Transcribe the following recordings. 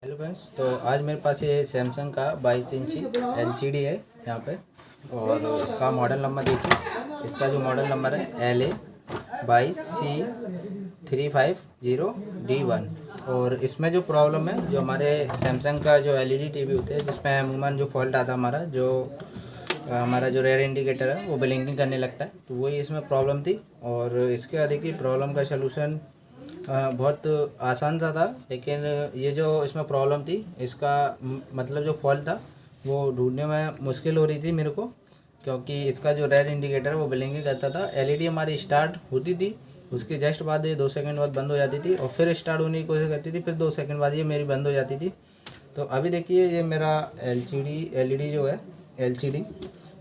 Hello friends, तो आज मेरे पास ये सैमसंग का 22 इंची LCD है यहाँ पे। और इसका मॉडल नंबर देखिए, इसका जो मॉडल नंबर है LA22C350D1। और इसमें जो प्रॉब्लम है, जो हमारे सैमसंग का जो LED टीवी होते हैं जिसमें अमूमन जो फॉल्ट आता है हमारा जो रेयर इंडिकेटर है वो ब्लिंकिंग करने लगता है, तो वही इसमें प्रॉब्लम थी। और इसके बाद देखिए प्रॉब्लम का सलूशन बहुत आसान सा था, लेकिन ये जो इसमें प्रॉब्लम थी इसका मतलब जो फॉल्ट था वो ढूंढने में मुश्किल हो रही थी मेरे को, क्योंकि इसका जो रेड इंडिकेटर है वो ब्लिंकिंग करता था। LED हमारी स्टार्ट होती थी, उसके जस्ट बाद ये 2 सेकंड बाद बंद हो जाती थी, और फिर स्टार्ट होने की कोशिश करती थी, फिर 2 सेकंड बाद ये मेरी बंद हो जाती थी। तो अभी देखिए ये मेरा LED जो है LCD,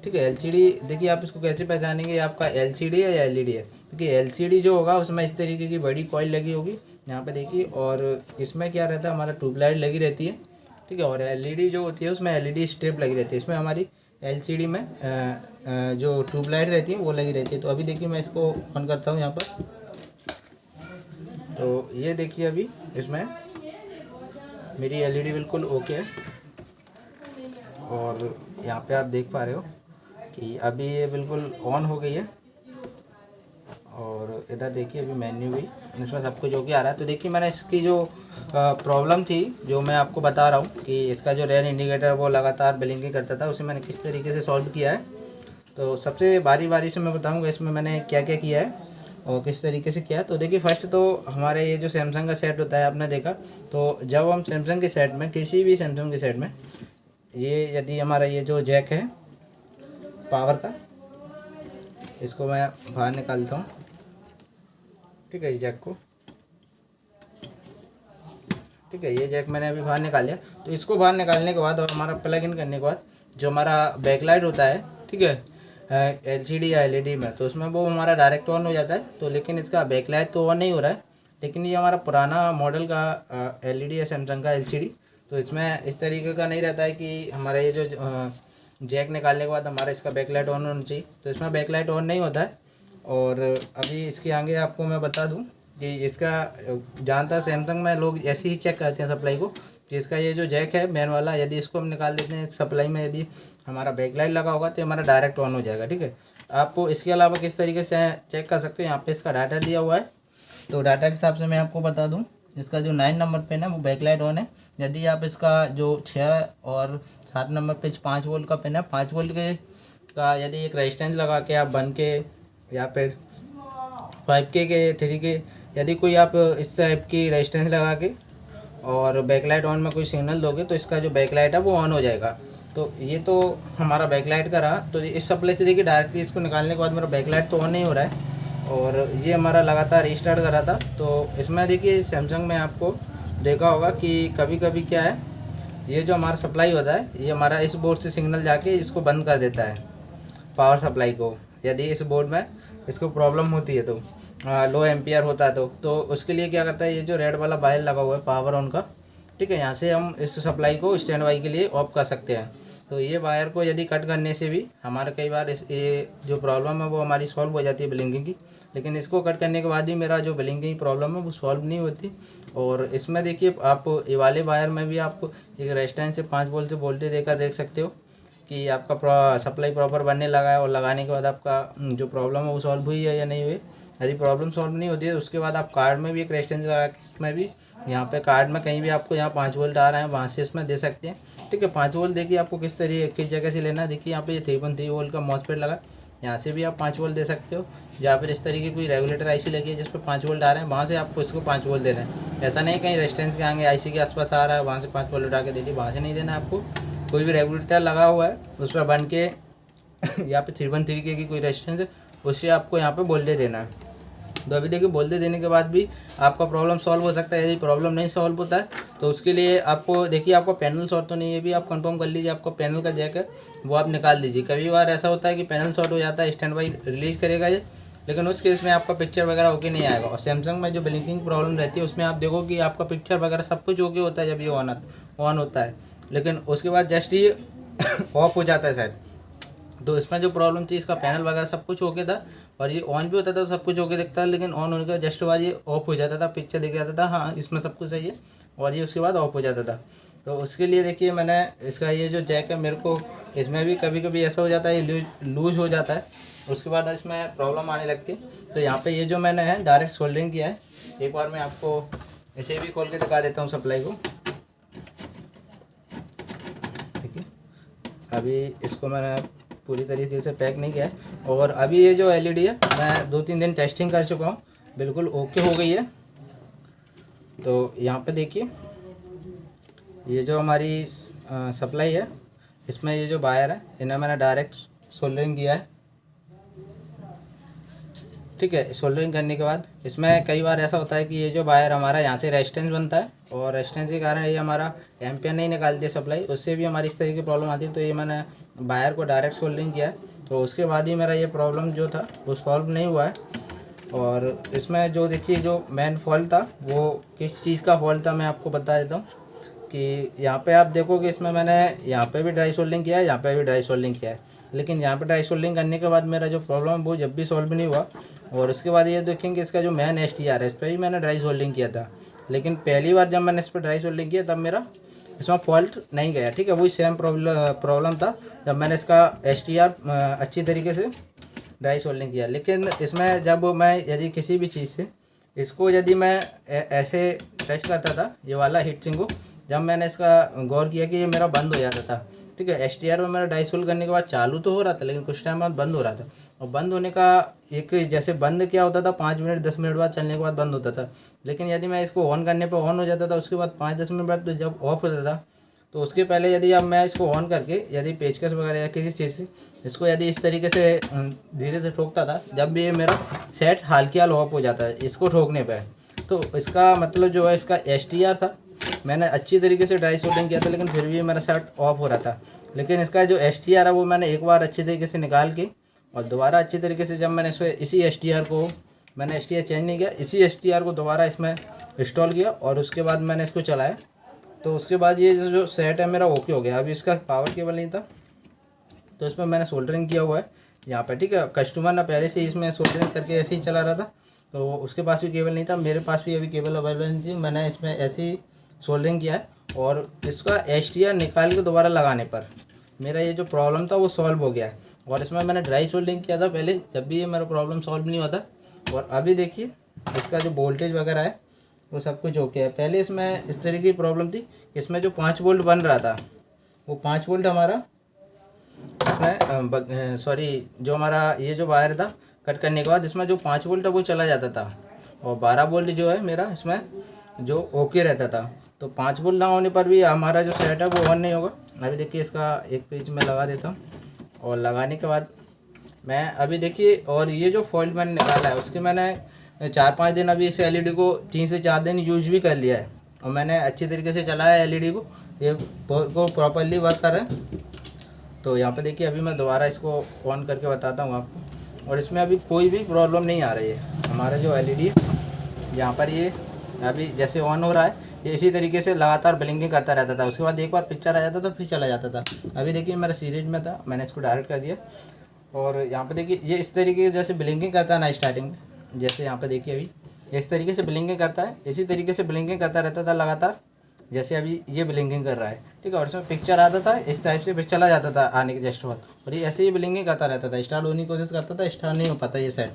ठीक है। LCD देखिए, आप इसको कैसे पहचानेंगे आपका LCD है या LED है। देखिए LCD जो होगा उसमें इस तरीके की बड़ी कॉइल लगी होगी यहाँ पे देखिए, और इसमें क्या रहता है, हमारा ट्यूबलाइट लगी रहती है, ठीक है। और LED जो होती है उसमें LED स्ट्रिप लगी रहती है। इसमें हमारी LCD में जो ट्यूबलाइट रहती है वो लगी रहती है। तो अभी देखिए मैं इसको ऑन करता हूँ यहाँ पर, तो ये देखिए अभी इसमें मेरी LED बिल्कुल ओके है। और यहाँ पे आप देख पा रहे हो कि अभी ये बिल्कुल ऑन हो गई है। और इधर देखिए अभी मेन्यू भी इसमें सब कुछ जो कि आ रहा है। तो देखिए मैंने इसकी जो प्रॉब्लम थी, जो मैं आपको बता रहा हूँ कि इसका जो रेयर इंडिकेटर वो लगातार ब्लिंकिंग करता था, उसे मैंने किस तरीके से सॉल्व किया है। तो सबसे बारी बारी से मैं बताऊँगा इसमें मैंने क्या क्या किया है और किस तरीके से किया है। तो देखिए फर्स्ट तो हमारे ये जो सैमसंग का सेट होता है, आपने देखा, तो जब हम सैमसंग के सेट में, किसी भी सैमसंग के सेट में, ये यदि हमारा ये जो जैक है पावर का, इसको मैं बाहर निकालता हूँ, ठीक है, इस जैक को, ठीक है, ये जैक मैंने अभी बाहर निकाल लिया। तो इसको बाहर निकालने के बाद और हमारा प्लग इन करने के बाद जो हमारा बैकलाइट होता है, ठीक है, LCD या LED में, तो उसमें वो हमारा डायरेक्ट ऑन हो जाता है। तो लेकिन इसका बैकलाइट तो ऑन नहीं हो रहा है, लेकिन ये हमारा पुराना मॉडल का LED है सैमसंग का LCD, तो इसमें इस तरीके का नहीं रहता है कि हमारा ये जो जैक निकालने के बाद हमारा इसका बैकलाइट ऑन होना चाहिए, तो इसमें बैकलाइट ऑन नहीं होता है। और अभी इसके आगे आपको मैं बता दूं कि इसका जानता सैमसंग में लोग ऐसे ही चेक करते हैं सप्लाई को, कि इसका ये जो जैक है मेन वाला, यदि इसको हम निकाल देते हैं सप्लाई में, यदि हमारा बैकलाइट लगा होगा तो हमारा डायरेक्ट ऑन हो जाएगा, ठीक है। आपको इसके अलावा किस तरीके से चेक कर सकते हो, यहाँ पे इसका डाटा दिया हुआ है। तो डाटा के हिसाब से मैं आपको बता दूँ, इसका जो 9 नंबर पेन है वो बैकलाइट ऑन है। यदि आप इसका जो 6 और 7 नंबर पे 5 वोल्ट का पेन है, 5 वोल्ट के का यदि एक रेजिस्टेंस लगा के आप 1 के या फिर 5K के 3K, यदि कोई आप इस टाइप की रेजिस्टेंस लगा के और बैकलाइट ऑन में कोई सिग्नल दोगे तो इसका जो बैकलाइट है वो ऑन हो जाएगा। तो ये तो हमारा बैकलाइट का रहा। तो इस सप्लाई से देखिए डायरेक्टली इसको निकालने के बाद मेरा बैकलाइट तो ऑन नहीं हो रहा है, और ये हमारा लगातार रीस्टार्ट कर रहा था। तो इसमें देखिए सैमसंग में आपको देखा होगा कि कभी कभी क्या है, ये जो हमारा सप्लाई होता है ये हमारा इस बोर्ड से सिग्नल जाके इसको बंद कर देता है, पावर सप्लाई को। यदि इस बोर्ड में इसको प्रॉब्लम होती है तो लो एम्पियर होता है तो उसके लिए क्या करता है, ये जो रेड वाला वायर लगा हुआ है पावर ऑन का, ठीक है, यहाँ से हम इस सप्लाई को स्टैंड बाई के लिए ऑफ कर सकते हैं। तो ये वायर को यदि कट करने से भी हमारे कई बार ये जो प्रॉब्लम है वो हमारी सॉल्व हो जाती है ब्लिंकिंग की, लेकिन इसको कट करने के बाद भी मेरा जो ब्लिंकिंग प्रॉब्लम है वो सॉल्व नहीं होती। और इसमें देखिए आप ये वाले वायर में भी आप एक रेजिस्टेंस से 5 वोल्ट से वोल्टेज देकर देख सकते हो कि आपका सप्लाई प्रॉपर बनने लगा है, और लगाने के बाद आपका जो प्रॉब्लम है वो सॉल्व हुई है या नहीं हुई। यदि प्रॉब्लम सॉल्व नहीं होती है उसके बाद आप कार्ड में भी एक रेजिस्टेंस लगा के इसमें भी, यहाँ पे कार्ड में कहीं भी आपको यहाँ 5 वोल्ट आ रहा है वहाँ से इसमें दे सकते हैं, ठीक है। 5 वोल्ट देखिए आपको किस तरीके किस जगह से लेना है। देखिए यहाँ पे ये 3.3 वोल्ट का मॉसफेट लगा, यहाँ से भी आप 5 वोल्ट दे सकते हो, या फिर इस तरीके कोई रेगुलेटर IC लगी है जिस पर 5 वोल्ट आ रहे हैं, वहाँ से आपको इसको 5 वोल्ट देना है। ऐसा नहीं कहीं रेजिस्टेंस के आगे IC के आसपास आ रहा है वहाँ से 5 वोल्ट उठा के दे दिए, वहाँ से नहीं देना है आपको। कोई भी रेगुलेटर लगा हुआ है उस पर बन के यहाँ पे 3.3 की कोई रेजिस्टेंस है, उससे आपको यहाँ पे वोल्टेज देना है। तो अभी देखिए वोल्टेज देने के बाद भी आपका प्रॉब्लम सॉल्व हो सकता है। यदि प्रॉब्लम नहीं सॉल्व होता है तो उसके लिए आपको देखिए आपका पैनल शॉर्ट तो नहीं है, भी आप कंफर्म कर लीजिए, आपका पैनल का जैक है वो आप निकाल दीजिए। कभी बार ऐसा होता है कि पैनल शॉर्ट हो जाता है, स्टैंड बाई रिलीज़ करेगा ये, लेकिन उस केस में आपका पिक्चर वगैरह ओके नहीं आएगा। और सैमसंग में जो ब्लिंकिंग प्रॉब्लम रहती है उसमें आप देखो कि आपका पिक्चर वगैरह सब कुछ ओके होता है जब ये ऑन होता है, लेकिन उसके बाद जस्ट ये ऑफ हो जाता है शायद। तो इसमें जो प्रॉब्लम थी, इसका पैनल वगैरह सब कुछ ओके था और ये ऑन भी होता था, सब कुछ ओके दिखता था, लेकिन ऑन होने के जस्ट बाद ये ऑफ हो जाता था, पिक्चर दिख जाता था हाँ इसमें सब कुछ सही है, और ये उसके बाद ऑफ हो जाता था। तो उसके लिए देखिए मैंने इसका ये जो जैक है मेरे को इसमें भी कभी कभी ऐसा हो जाता है लूज हो जाता है, उसके बाद इसमें प्रॉब्लम आने लगती है। तो यहाँ पे ये जो मैंने है डायरेक्ट सोल्डरिंग किया है। एक बार मैं आपको इसे भी खोल के दिखा देता हूँ सप्लाई को। ठीक है, अभी इसको मैंने पूरी तरीके से पैक नहीं किया है। और अभी ये जो एलईडी है मैं 2-3 दिन टेस्टिंग कर चुका हूँ, बिल्कुल ओके हो गई है। तो यहाँ पे देखिए ये जो हमारी सप्लाई है इसमें ये जो वायर है इन्हें मैंने डायरेक्ट सोल्डरिंग किया है। ठीक है, सोल्डरिंग करने के बाद इसमें कई बार ऐसा होता है कि ये जो वायर हमारा यहाँ से रेजिस्टेंस बनता है और रेजिस्टेंस के कारण ये हमारा एम्पियर नहीं निकालती है सप्लाई, उससे भी हमारी इस तरीके की प्रॉब्लम आती है। तो ये मैंने वायर को डायरेक्ट सोल्डरिंग किया है, तो उसके बाद ही मेरा ये प्रॉब्लम जो था वो सॉल्व नहीं हुआ है। और इसमें जो देखिए जो मेन फॉल्ट था वो किस चीज़ का फॉल्ट था मैं आपको बता देता हूँ कि यहाँ पे आप देखोगे इसमें मैंने यहाँ पे भी ड्राई सोल्डरिंग किया है, यहाँ पे भी ड्राई सोल्डरिंग किया है, लेकिन यहाँ पे ड्राई सोल्डरिंग करने के बाद मेरा जो प्रॉब्लम वो जब भी सॉल्व नहीं हुआ। और उसके बाद ये देखेंगे इसका जो मेन STR है इस पर भी मैंने ड्राई सोल्डरिंग किया था, लेकिन पहली बार जब मैंने इस पर ड्राई सोल्डरिंग किया तब मेरा इसमें फॉल्ट नहीं गया। ठीक है, वही सेम प्रॉब्लम था जब मैंने इसका STR अच्छी तरीके से ड्राई सोल्डरिंग किया। लेकिन इसमें जब मैं यदि किसी भी चीज़ से इसको यदि मैं ऐसे टच करता था ये वाला हीट सिंक को, जब मैंने इसका गौर किया कि ये मेरा बंद हो जाता था। ठीक है, STR में मेरा डाई सोल्ड करने के बाद चालू तो हो रहा था लेकिन कुछ टाइम बाद बंद हो रहा था। और बंद होने का एक जैसे बंद क्या होता था 5 मिनट 10 मिनट बाद चलने के बाद बंद होता था, लेकिन यदि मैं इसको ऑन करने पर ऑन हो जाता था, उसके बाद 5-10 मिनट बाद जब ऑफ होता था तो उसके पहले यदि अब मैं इसको ऑन करके यदि पेचकस वगैरह या किसी चीज़ से इसको यदि इस तरीके से धीरे से ठोकता था, जब भी ये मेरा सेट हाल की हाल ऑफ हो जाता है इसको ठोकने पे। तो इसका मतलब जो है इसका STR था, मैंने अच्छी तरीके से ड्राई सोल्डरिंग किया था लेकिन फिर भी मेरा सेट ऑफ हो रहा था। लेकिन इसका जो STR है वो मैंने एक बार अच्छी तरीके से निकाल के और दोबारा अच्छी तरीके से जब मैंने इसी STR को मैंने STR चेंज नहीं किया, इसी STR को दोबारा इसमें इंस्टॉल किया और उसके बाद मैंने इसको चलाया। तो उसके बाद ये जो सेट है मेरा ओके हो गया। अभी इसका पावर केबल नहीं था तो इसमें मैंने सोल्डरिंग किया हुआ है यहाँ पे। ठीक है, कस्टमर ने पहले से इसमें सोल्डरिंग करके ऐसे ही चला रहा था, तो उसके पास भी केबल नहीं था, मेरे पास भी अभी केबल अवेलेबल नहीं थी, मैंने इसमें ऐसे ही सोल्डरिंग किया है। और इसका STR निकाल के दोबारा लगाने पर मेरा ये जो प्रॉब्लम था वो सॉल्व हो गया है। और इसमें मैंने ड्राई सोल्डरिंग किया था पहले, जब भी ये मेरा प्रॉब्लम सॉल्व नहीं होता। और अभी देखिए इसका जो वोल्टेज वगैरह है वो सब कुछ ओके है। पहले इसमें इस तरीके की प्रॉब्लम थी, इसमें जो 5 वोल्ट बन रहा था वो 5 वोल्ट हमारा इसमें जो हमारा ये जो वायर था कट करने के बाद इसमें जो 5 वोल्ट है वो चला जाता था और 12 वोल्ट जो है मेरा इसमें जो ओके रहता था। तो 5 वोल्ट ना होने पर भी हमारा जो सेट है वो ऑन नहीं होगा। अभी देखिए इसका एक पेज में लगा देता हूँ और लगाने के बाद मैं अभी देखिए, और ये जो फॉल्ट मैंने निकाला है उसकी मैंने 4-5 दिन अभी इस LED को 3 से 4 दिन यूज भी कर लिया है और मैंने अच्छी तरीके से चलाया LED को, ये को प्रॉपरली वर्क कर रहा है। तो यहाँ पे देखिए अभी मैं दोबारा इसको ऑन करके बताता हूँ आपको, और इसमें अभी कोई भी प्रॉब्लम नहीं आ रही है। हमारा जो LED है यहाँ पर ये अभी जैसे ऑन हो रहा है ये इसी तरीके से लगातार ब्लिंकिंग करता रहता था, उसके बाद एक बार पिक्चर आ जाता था फिर चला जाता था। अभी देखिए मेरा सीरीज में था, मैंने इसको डायरेक्ट कर दिया और यहाँ पे देखिए ये इस तरीके से जैसे ब्लिंकिंग करता है ना स्टार्टिंग में, जैसे यहाँ पे देखिए अभी इस तरीके से ब्लिंकिंग करता है, इसी तरीके से ब्लिंकिंग करता रहता था लगातार, जैसे अभी ये ब्लिंकिंग कर रहा है। ठीक है, और इसमें पिक्चर आता था इस टाइप से, फिर चला जाता था आने के जस्ट बाद, और ये ऐसे ही ब्लिंकिंग करता रहता था। स्टार्ट होने की कोशिश करता था, स्टार्ट नहीं हो पाता ये सेट।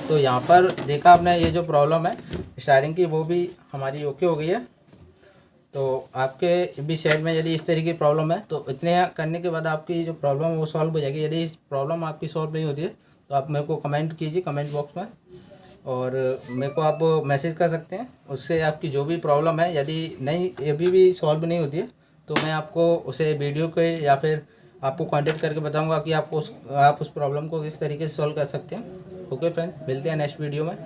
तो यहाँ पर देखा आपने ये जो प्रॉब्लम है स्टार्टिंग की वो भी हमारी ओके हो गई है। तो आपके भी सेट में यदि इस तरीके की प्रॉब्लम है तो इतने करने के बाद आपकी जो प्रॉब्लम है वो सॉल्व हो जाएगी। यदि इस प्रॉब्लम आपकी सॉल्व नहीं होती है तो आप मेरे को कमेंट कीजिए कमेंट बॉक्स में, और मेरे को आप मैसेज कर सकते हैं। उससे आपकी जो भी प्रॉब्लम है यदि नहीं अभी भी सॉल्व नहीं होती है तो मैं आपको उसे वीडियो के या फिर आपको कांटेक्ट करके बताऊंगा कि आप उस प्रॉब्लम को किस तरीके से सॉल्व कर सकते हैं। ओके फ्रेंड्स, मिलते हैं नेक्स्ट वीडियो में।